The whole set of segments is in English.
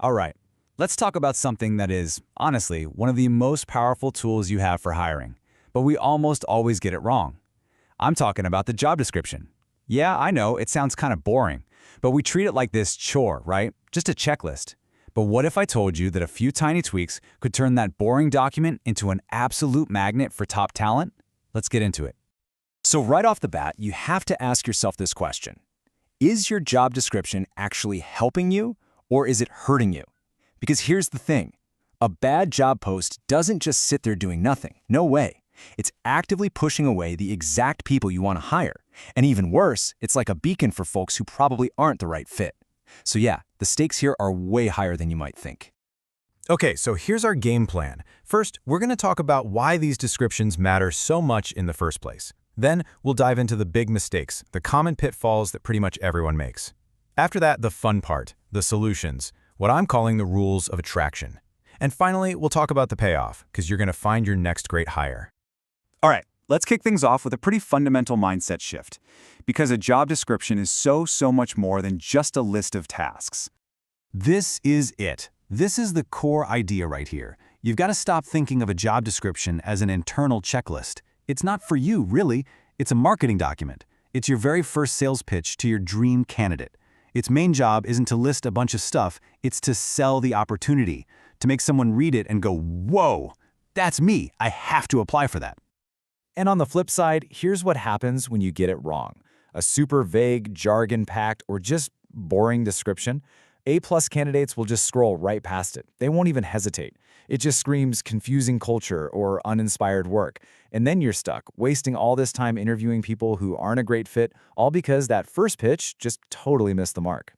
All right, let's talk about something that is, honestly, one of the most powerful tools you have for hiring, but we almost always get it wrong. I'm talking about the job description. Yeah, I know, it sounds kind of boring, but we treat it like this chore, right? Just a checklist. But what if I told you that a few tiny tweaks could turn that boring document into an absolute magnet for top talent? Let's get into it. So right off the bat, you have to ask yourself this question. Is your job description actually helping you, or is it hurting you? Because here's the thing. A bad job post doesn't just sit there doing nothing. No way. It's actively pushing away the exact people you want to hire. And even worse, it's like a beacon for folks who probably aren't the right fit. So yeah, the stakes here are way higher than you might think. Okay, so here's our game plan. First, we're going to talk about why these descriptions matter so much in the first place. Then, we'll dive into the big mistakes, the common pitfalls that pretty much everyone makes. After that, the fun part, the solutions, what I'm calling the rules of attraction. And finally, we'll talk about the payoff, because you're going to find your next great hire. All right, let's kick things off with a pretty fundamental mindset shift, because a job description is so much more than just a list of tasks. This is it. This is the core idea right here. You've got to stop thinking of a job description as an internal checklist. It's not for you, really. It's a marketing document. It's your very first sales pitch to your dream candidate. Its main job isn't to list a bunch of stuff, it's to sell the opportunity, to make someone read it and go, whoa, that's me, I have to apply for that. And on the flip side, here's what happens when you get it wrong. A super vague, jargon-packed, or just boring description. A-plus candidates will just scroll right past it. They won't even hesitate. It just screams confusing culture or uninspired work. And then you're stuck, wasting all this time interviewing people who aren't a great fit, all because that first pitch just totally missed the mark.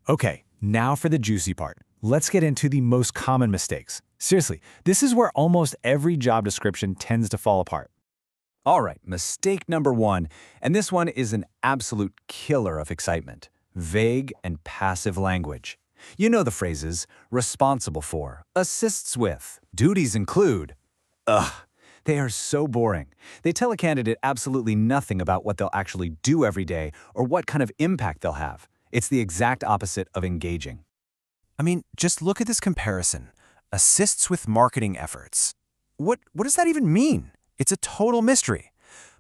Okay, now for the juicy part. Let's get into the most common mistakes. Seriously, this is where almost every job description tends to fall apart. All right, mistake number one, and this one is an absolute killer of excitement. Vague and passive language. You know the phrases, responsible for, assists with, duties include. Ugh, they are so boring. They tell a candidate absolutely nothing about what they'll actually do every day or what kind of impact they'll have. It's the exact opposite of engaging. I mean, just look at this comparison. Assists with marketing efforts. What does that even mean? It's a total mystery.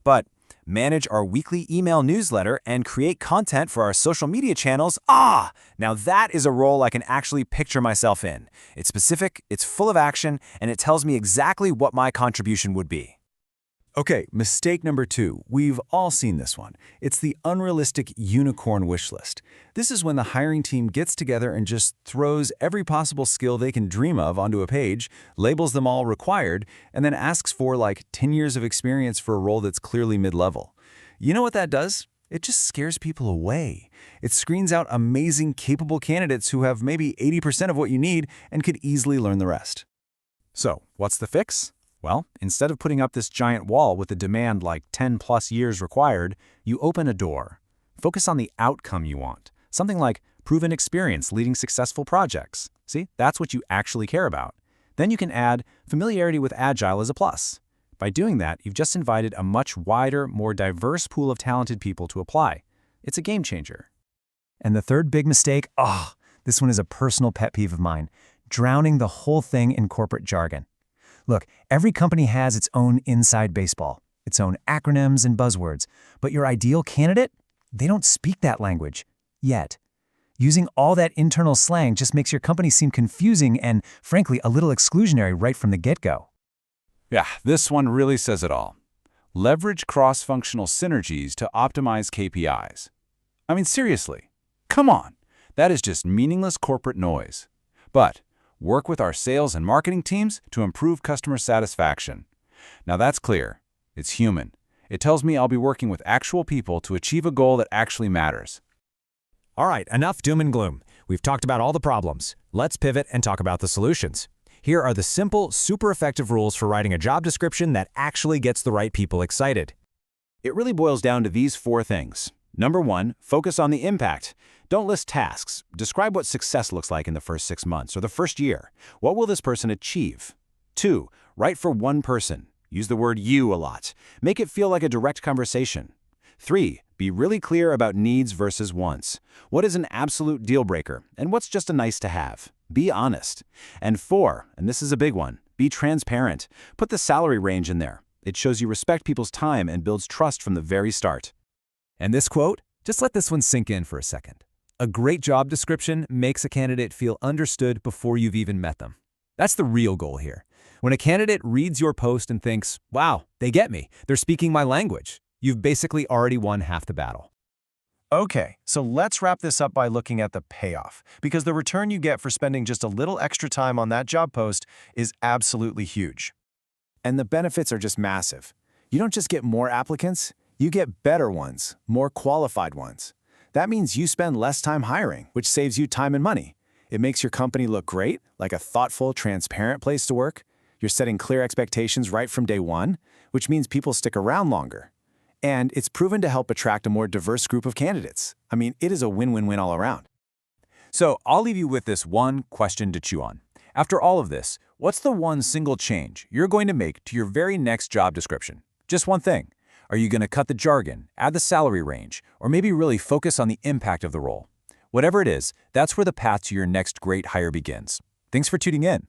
But manage our weekly email newsletter and create content for our social media channels. Now that is a role I can actually picture myself in. It's specific, it's full of action, and it tells me exactly what my contribution would be. Okay, mistake number two. We've all seen this one. It's the unrealistic unicorn wish list. This is when the hiring team gets together and just throws every possible skill they can dream of onto a page, labels them all required, and then asks for like 10 years of experience for a role that's clearly mid-level. You know what that does? It just scares people away. It screens out amazing, capable candidates who have maybe 80% of what you need and could easily learn the rest. So, what's the fix? Well, instead of putting up this giant wall with a demand like 10+ years required, you open a door. Focus on the outcome you want. Something like proven experience leading successful projects. See, that's what you actually care about. Then you can add familiarity with Agile as a plus. By doing that, you've just invited a much wider, more diverse pool of talented people to apply. It's a game changer. And the third big mistake, this one is a personal pet peeve of mine, drowning the whole thing in corporate jargon. Look, every company has its own inside baseball, its own acronyms and buzzwords, but your ideal candidate, they don't speak that language, yet. Using all that internal slang just makes your company seem confusing and, frankly, a little exclusionary right from the get-go. Yeah, this one really says it all. Leverage cross-functional synergies to optimize KPIs. I mean, seriously, come on. That is just meaningless corporate noise. But work with our sales and marketing teams to improve customer satisfaction. Now that's clear. It's human. It tells me I'll be working with actual people to achieve a goal that actually matters. All right, enough doom and gloom. We've talked about all the problems. Let's pivot and talk about the solutions. Here are the simple, super effective rules for writing a job description that actually gets the right people excited. It really boils down to these 4 things. Number 1, focus on the impact. Don't list tasks. Describe what success looks like in the first 6 months or the first year. What will this person achieve? 2, write for one person. Use the word you a lot. Make it feel like a direct conversation. 3, be really clear about needs versus wants. What is an absolute deal breaker and what's just a nice to have? Be honest. And 4, and this is a big one, be transparent. Put the salary range in there. It shows you respect people's time and builds trust from the very start. And this quote? Just let this one sink in for a second. A great job description makes a candidate feel understood before you've even met them. That's the real goal here. When a candidate reads your post and thinks, wow, they get me, they're speaking my language, you've basically already won half the battle. Okay, so let's wrap this up by looking at the payoff, because the return you get for spending just a little extra time on that job post is absolutely huge. And the benefits are just massive. You don't just get more applicants, you get better ones, more qualified ones. That means you spend less time hiring, which saves you time and money. It makes your company look great, like a thoughtful, transparent place to work. You're setting clear expectations right from day one, which means people stick around longer. And it's proven to help attract a more diverse group of candidates. I mean, it is a win-win-win all around. So I'll leave you with this one question to chew on. After all of this, what's the one single change you're going to make to your very next job description? Just one thing. Are you going to cut the jargon, add the salary range, or maybe really focus on the impact of the role? Whatever it is, that's where the path to your next great hire begins. Thanks for tuning in.